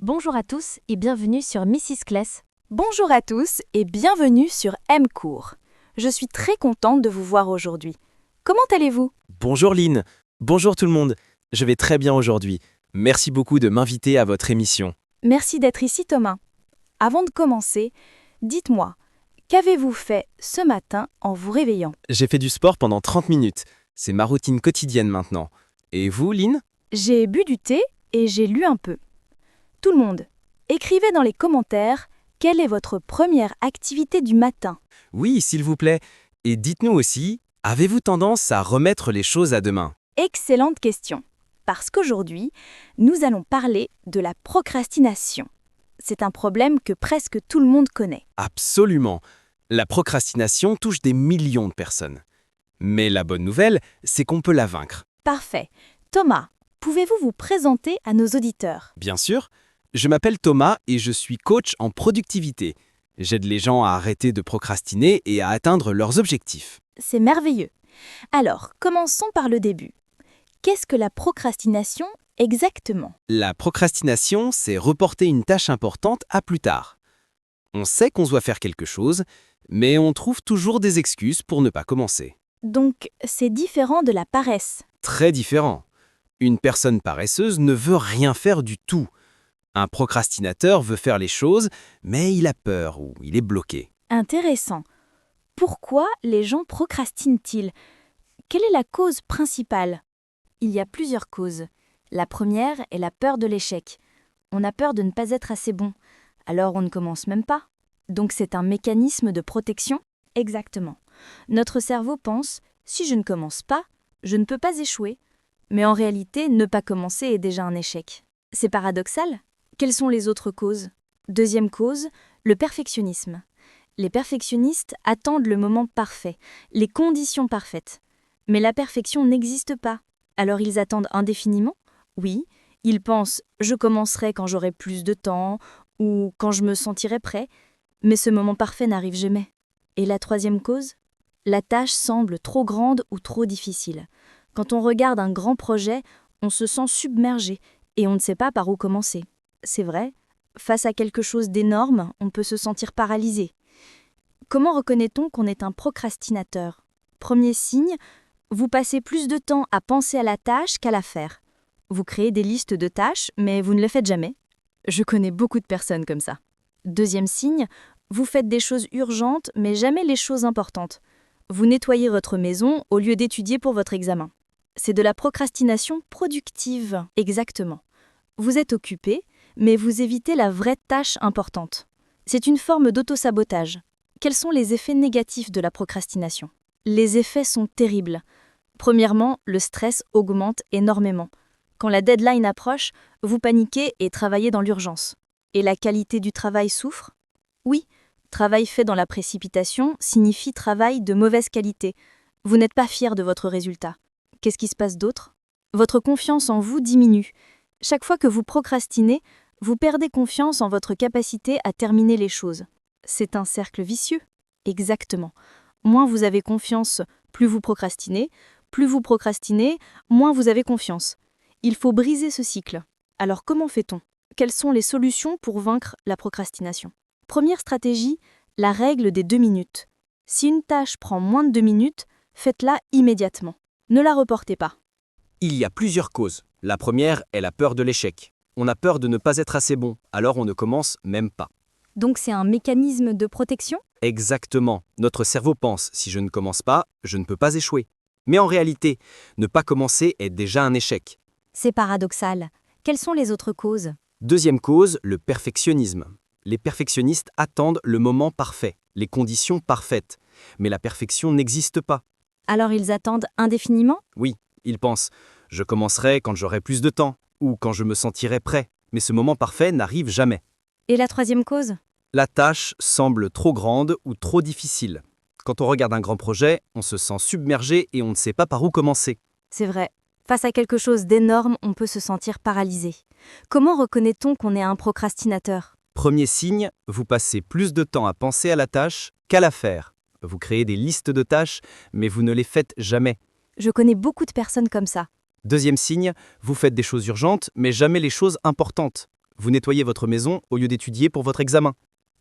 Bonjour à tous et bienvenue sur Mrs. Class. Bonjour à tous et bienvenue sur M-Cours. Je suis très contente de vous voir aujourd'hui. Comment allez-vous? Bonjour Lynn, bonjour tout le monde. Je vais très bien aujourd'hui. Merci beaucoup de m'inviter à votre émission. Merci d'être ici Thomas. Avant de commencer, dites-moi, qu'avez-vous fait ce matin en vous réveillant? J'ai fait du sport pendant 30 minutes. C'est ma routine quotidienne maintenant. Et vous, Lynn? J'ai bu du thé et j'ai lu un peu. Tout le monde, écrivez dans les commentaires quelle est votre première activité du matin. Oui, s'il vous plaît. Et dites-nous aussi, avez-vous tendance à remettre les choses à demain? Excellente question, parce qu'aujourd'hui, nous allons parler de la procrastination. C'est un problème que presque tout le monde connaît. Absolument. La procrastination touche des millions de personnes. Mais la bonne nouvelle, c'est qu'on peut la vaincre. Parfait. Thomas, pouvez-vous vous présenter à nos auditeurs? Bien sûr, je m'appelle Thomas et je suis coach en productivité. J'aide les gens à arrêter de procrastiner et à atteindre leurs objectifs. C'est merveilleux. Alors, commençons par le début. Qu'est-ce que la procrastination exactement? La procrastination, c'est reporter une tâche importante à plus tard. On sait qu'on doit faire quelque chose, mais on trouve toujours des excuses pour ne pas commencer. Donc, c'est différent de la paresse. Très différent. Une personne paresseuse ne veut rien faire du tout. Un procrastinateur veut faire les choses, mais il a peur ou il est bloqué. Intéressant. Pourquoi les gens procrastinent-ils? Quelle est la cause principale? Il y a plusieurs causes. La première est la peur de l'échec. On a peur de ne pas être assez bon, alors on ne commence même pas. Donc c'est un mécanisme de protection? Exactement. Notre cerveau pense, si je ne commence pas, je ne peux pas échouer. Mais en réalité, ne pas commencer est déjà un échec. C'est paradoxal? Quelles sont les autres causes? Deuxième cause, le perfectionnisme. Les perfectionnistes attendent le moment parfait, les conditions parfaites. Mais la perfection n'existe pas. Alors ils attendent indéfiniment? Oui, ils pensent « je commencerai quand j'aurai plus de temps » ou « quand je me sentirai prêt », mais ce moment parfait n'arrive jamais. Et la troisième cause? La tâche semble trop grande ou trop difficile. Quand on regarde un grand projet, on se sent submergé et on ne sait pas par où commencer. C'est vrai, face à quelque chose d'énorme, on peut se sentir paralysé. Comment reconnaît-on qu'on est un procrastinateur? Premier signe, vous passez plus de temps à penser à la tâche qu'à la faire. Vous créez des listes de tâches, mais vous ne le faites jamais. Je connais beaucoup de personnes comme ça. Deuxième signe, vous faites des choses urgentes, mais jamais les choses importantes. Vous nettoyez votre maison au lieu d'étudier pour votre examen. C'est de la procrastination productive, exactement. Vous êtes occupé, mais vous évitez la vraie tâche importante. C'est une forme d'autosabotage. Quels sont les effets négatifs de la procrastination? Les effets sont terribles. Premièrement, le stress augmente énormément. Quand la deadline approche, vous paniquez et travaillez dans l'urgence. Et la qualité du travail souffre? Oui, travail fait dans la précipitation signifie travail de mauvaise qualité. Vous n'êtes pas fier de votre résultat. Qu'est-ce qui se passe d'autre? Votre confiance en vous diminue. Chaque fois que vous procrastinez, vous perdez confiance en votre capacité à terminer les choses. C'est un cercle vicieux. Exactement. Moins vous avez confiance, plus vous procrastinez, moins vous avez confiance. Il faut briser ce cycle. Alors comment fait-on? Quelles sont les solutions pour vaincre la procrastination? Première stratégie, la règle des 2 minutes. Si une tâche prend moins de 2 minutes, faites-la immédiatement. Ne la reportez pas. Il y a plusieurs causes. La première est la peur de l'échec. On a peur de ne pas être assez bon, alors on ne commence même pas. Donc c'est un mécanisme de protection? Exactement. Notre cerveau pense, si je ne commence pas, je ne peux pas échouer. Mais en réalité, ne pas commencer est déjà un échec. C'est paradoxal. Quelles sont les autres causes? Deuxième cause, le perfectionnisme. Les perfectionnistes attendent le moment parfait, les conditions parfaites. Mais la perfection n'existe pas. Alors ils attendent indéfiniment? Oui, ils pensent « je commencerai quand j'aurai plus de temps » ou « quand je me sentirai prêt ». Mais ce moment parfait n'arrive jamais. Et la troisième cause? La tâche semble trop grande ou trop difficile. Quand on regarde un grand projet, on se sent submergé et on ne sait pas par où commencer. C'est vrai. Face à quelque chose d'énorme, on peut se sentir paralysé. Comment reconnaît-on qu'on est un procrastinateur? Premier signe, vous passez plus de temps à penser à la tâche qu'à la faire. Vous créez des listes de tâches, mais vous ne les faites jamais. Je connais beaucoup de personnes comme ça. Deuxième signe, vous faites des choses urgentes, mais jamais les choses importantes. Vous nettoyez votre maison au lieu d'étudier pour votre examen.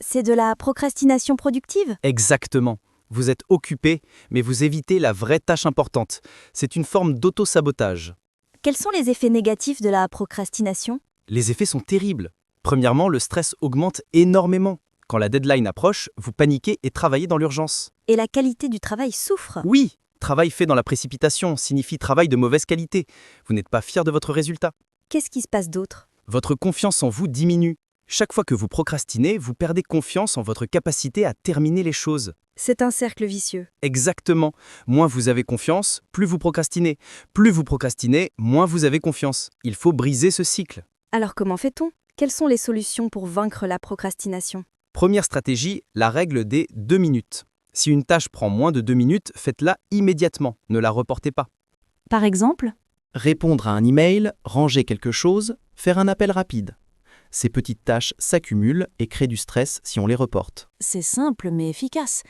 C'est de la procrastination productive? Exactement. Vous êtes occupé, mais vous évitez la vraie tâche importante. C'est une forme d'auto-sabotage. Quels sont les effets négatifs de la procrastination? Les effets sont terribles. Premièrement, le stress augmente énormément. Quand la deadline approche, vous paniquez et travaillez dans l'urgence. Et la qualité du travail souffre? Oui, travail fait dans la précipitation signifie travail de mauvaise qualité. Vous n'êtes pas fier de votre résultat. Qu'est-ce qui se passe d'autre? Votre confiance en vous diminue. Chaque fois que vous procrastinez, vous perdez confiance en votre capacité à terminer les choses. C'est un cercle vicieux. Exactement. Moins vous avez confiance, plus vous procrastinez. Plus vous procrastinez, moins vous avez confiance. Il faut briser ce cycle. Alors comment fait-on? Quelles sont les solutions pour vaincre la procrastination? Première stratégie, la règle des 2 minutes. Si une tâche prend moins de 2 minutes, faites-la immédiatement. Ne la reportez pas. Par exemple? Répondre à un email, ranger quelque chose, faire un appel rapide. Ces petites tâches s'accumulent et créent du stress si on les reporte. C'est simple mais efficace.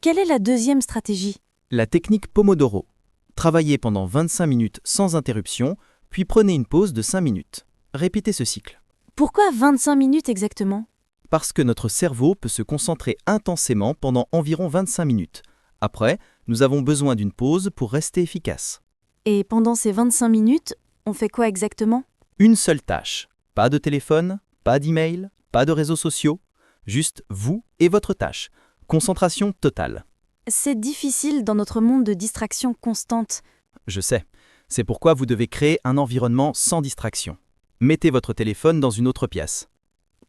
Quelle est la deuxième stratégie? La technique Pomodoro. Travaillez pendant 25 minutes sans interruption, puis prenez une pause de 5 minutes. Répétez ce cycle. Pourquoi 25 minutes exactement? Parce que notre cerveau peut se concentrer intensément pendant environ 25 minutes. Après, nous avons besoin d'une pause pour rester efficace. Et pendant ces 25 minutes, on fait quoi exactement? Une seule tâche. Pas de téléphone, pas d'email, pas de réseaux sociaux. Juste vous et votre tâche. Concentration totale. C'est difficile dans notre monde de distraction constante. Je sais. C'est pourquoi vous devez créer un environnement sans distraction. Mettez votre téléphone dans une autre pièce.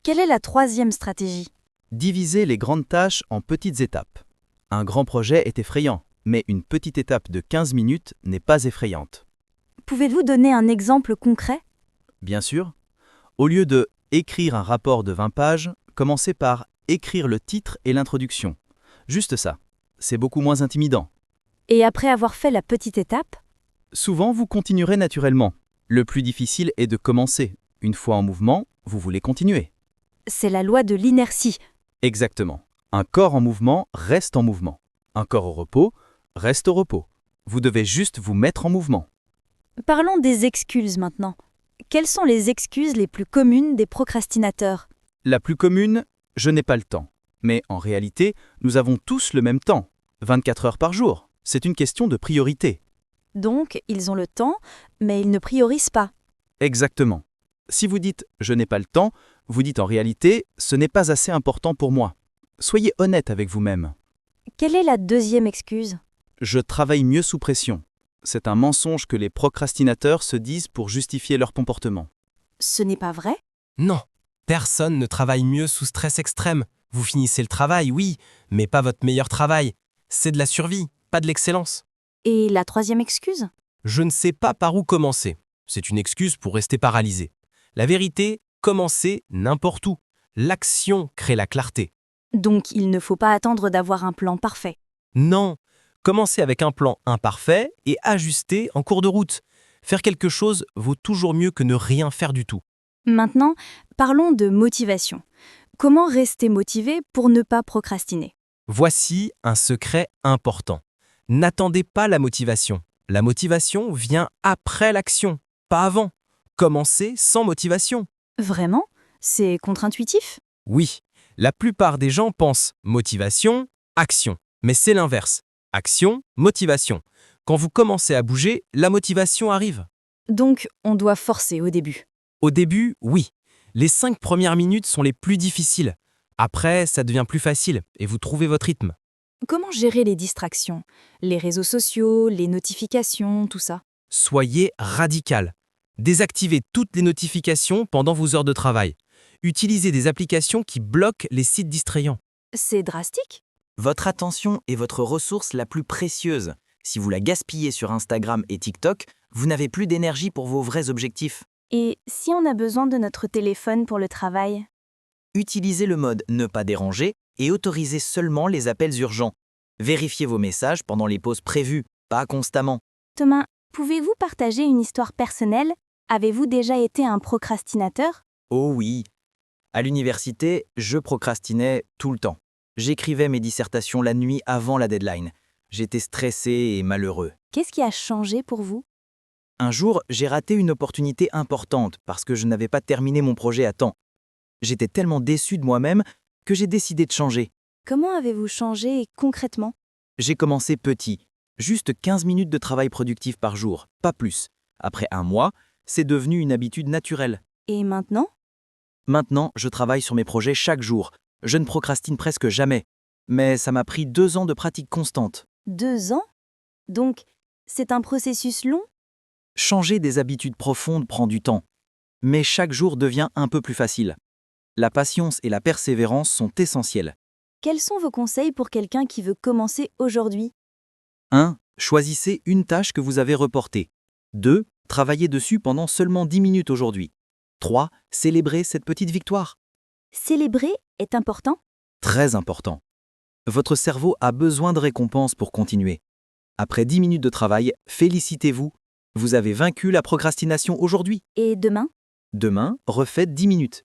Quelle est la troisième stratégie? Divisez les grandes tâches en petites étapes. Un grand projet est effrayant, mais une petite étape de 15 minutes n'est pas effrayante. Pouvez-vous donner un exemple concret? Bien sûr. Au lieu de écrire un rapport de 20 pages, commencez par écrire le titre et l'introduction. Juste ça. C'est beaucoup moins intimidant. Et après avoir fait la petite étape? Souvent, vous continuerez naturellement. Le plus difficile est de commencer. Une fois en mouvement, vous voulez continuer. C'est la loi de l'inertie. Exactement. Un corps en mouvement reste en mouvement. Un corps au repos reste au repos. Vous devez juste vous mettre en mouvement. Parlons des excuses maintenant. Quelles sont les excuses les plus communes des procrastinateurs? La plus commune, je n'ai pas le temps. Mais en réalité, nous avons tous le même temps. 24 heures par jour. C'est une question de priorité. Donc, ils ont le temps, mais ils ne priorisent pas. Exactement. Si vous dites « je n'ai pas le temps », vous dites en réalité « ce n'est pas assez important pour moi ». Soyez honnête avec vous-même. Quelle est la deuxième excuse? Je travaille mieux sous pression. C'est un mensonge que les procrastinateurs se disent pour justifier leur comportement. Ce n'est pas vrai? Non, personne ne travaille mieux sous stress extrême. Vous finissez le travail, oui, mais pas votre meilleur travail. C'est de la survie, pas de l'excellence. Et la troisième excuse? Je ne sais pas par où commencer. C'est une excuse pour rester paralysé. La vérité, commencez n'importe où. L'action crée la clarté. Donc, il ne faut pas attendre d'avoir un plan parfait. Non, commencez avec un plan imparfait et ajustez en cours de route. Faire quelque chose vaut toujours mieux que ne rien faire du tout. Maintenant, parlons de motivation. Comment rester motivé pour ne pas procrastiner? Voici un secret important. N'attendez pas la motivation. La motivation vient après l'action, pas avant. Commencez sans motivation. Vraiment? C'est contre-intuitif? Oui, la plupart des gens pensent motivation, action. Mais c'est l'inverse. Action, motivation. Quand vous commencez à bouger, la motivation arrive. Donc, on doit forcer au début. Au début, oui. Les 5 premières minutes sont les plus difficiles. Après, ça devient plus facile et vous trouvez votre rythme. Comment gérer les distractions? Les réseaux sociaux, les notifications, tout ça? Soyez radical. Désactivez toutes les notifications pendant vos heures de travail. Utilisez des applications qui bloquent les sites distrayants. C'est drastique? Votre attention est votre ressource la plus précieuse. Si vous la gaspillez sur Instagram et TikTok, vous n'avez plus d'énergie pour vos vrais objectifs. Et si on a besoin de notre téléphone pour le travail? Utilisez le mode « Ne pas déranger » et autorisez seulement les appels urgents. Vérifiez vos messages pendant les pauses prévues, pas constamment. Thomas, pouvez-vous partager une histoire personnelle? Avez-vous déjà été un procrastinateur? Oh oui. À l'université, je procrastinais tout le temps. J'écrivais mes dissertations la nuit avant la deadline. J'étais stressé et malheureux. Qu'est-ce qui a changé pour vous? Un jour, j'ai raté une opportunité importante parce que je n'avais pas terminé mon projet à temps. J'étais tellement déçu de moi-même que j'ai décidé de changer. Comment avez-vous changé concrètement? J'ai commencé petit, juste 15 minutes de travail productif par jour, pas plus. Après un mois, c'est devenu une habitude naturelle. Et maintenant? Maintenant, je travaille sur mes projets chaque jour. Je ne procrastine presque jamais. Mais ça m'a pris 2 ans de pratique constante. 2 ans? Donc, c'est un processus long? Changer des habitudes profondes prend du temps. Mais chaque jour devient un peu plus facile. La patience et la persévérance sont essentielles. Quels sont vos conseils pour quelqu'un qui veut commencer aujourd'hui? 1. Choisissez une tâche que vous avez reportée. 2. Travaillez dessus pendant seulement 10 minutes aujourd'hui. 3. Célébrez cette petite victoire. Célébrer est important? Très important. Votre cerveau a besoin de récompenses pour continuer. Après 10 minutes de travail, félicitez-vous. Vous avez vaincu la procrastination aujourd'hui. Et demain? Demain, refaites 10 minutes.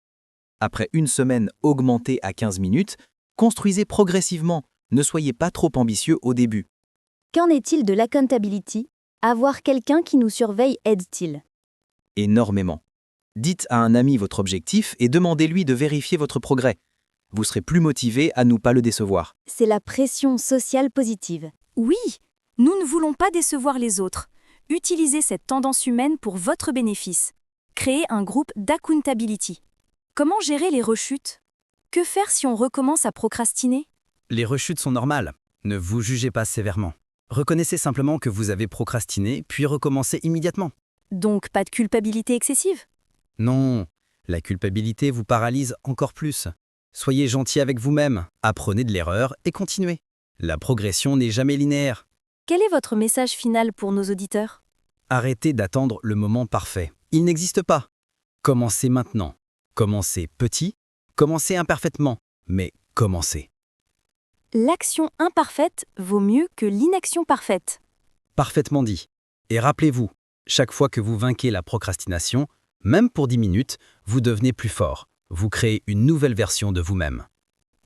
Après une semaine augmentée à 15 minutes, construisez progressivement. Ne soyez pas trop ambitieux au début. Qu'en est-il de l'accountability? Avoir quelqu'un qui nous surveille aide-t-il? Énormément. Dites à un ami votre objectif et demandez-lui de vérifier votre progrès. Vous serez plus motivé à ne pas le décevoir. C'est la pression sociale positive. Oui, nous ne voulons pas décevoir les autres. Utilisez cette tendance humaine pour votre bénéfice. Créez un groupe d'accountability. Comment gérer les rechutes? Que faire si on recommence à procrastiner? Les rechutes sont normales. Ne vous jugez pas sévèrement. Reconnaissez simplement que vous avez procrastiné, puis recommencez immédiatement. Donc pas de culpabilité excessive? Non, la culpabilité vous paralyse encore plus. Soyez gentil avec vous-même, apprenez de l'erreur et continuez. La progression n'est jamais linéaire. Quel est votre message final pour nos auditeurs? Arrêtez d'attendre le moment parfait. Il n'existe pas. Commencez maintenant. Commencez petit, commencez imparfaitement, mais commencez. L'action imparfaite vaut mieux que l'inaction parfaite. Parfaitement dit. Et rappelez-vous, chaque fois que vous vainquez la procrastination, même pour 10 minutes, vous devenez plus fort. Vous créez une nouvelle version de vous-même.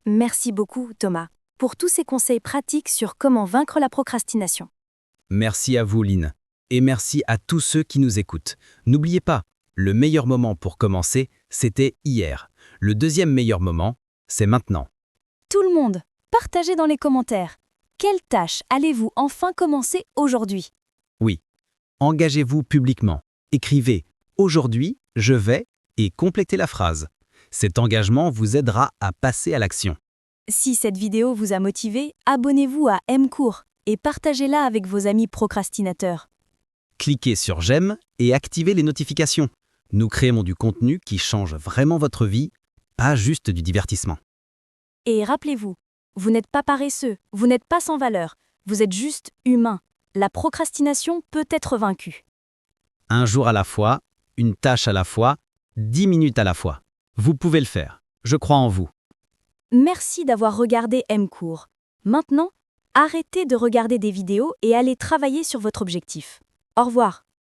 Merci beaucoup, Thomas, pour tous ces conseils pratiques sur comment vaincre la procrastination. Merci à vous, Lynn. Et merci à tous ceux qui nous écoutent. N'oubliez pas, le meilleur moment pour commencer, c'était hier. Le deuxième meilleur moment, c'est maintenant. Tout le monde, partagez dans les commentaires. Quelle tâche allez-vous enfin commencer aujourd'hui? Oui. Engagez-vous publiquement. Écrivez « Aujourd'hui, je vais » et complétez la phrase. Cet engagement vous aidera à passer à l'action. Si cette vidéo vous a motivé, abonnez-vous à M-Cours et partagez-la avec vos amis procrastinateurs. Cliquez sur « J'aime » et activez les notifications. Nous créons du contenu qui change vraiment votre vie, pas juste du divertissement. Et rappelez-vous, vous n'êtes pas paresseux, vous n'êtes pas sans valeur, vous êtes juste humain. La procrastination peut être vaincue. Un jour à la fois, une tâche à la fois, 10 minutes à la fois. Vous pouvez le faire. Je crois en vous. Merci d'avoir regardé M-Cours. Maintenant, arrêtez de regarder des vidéos et allez travailler sur votre objectif. Au revoir.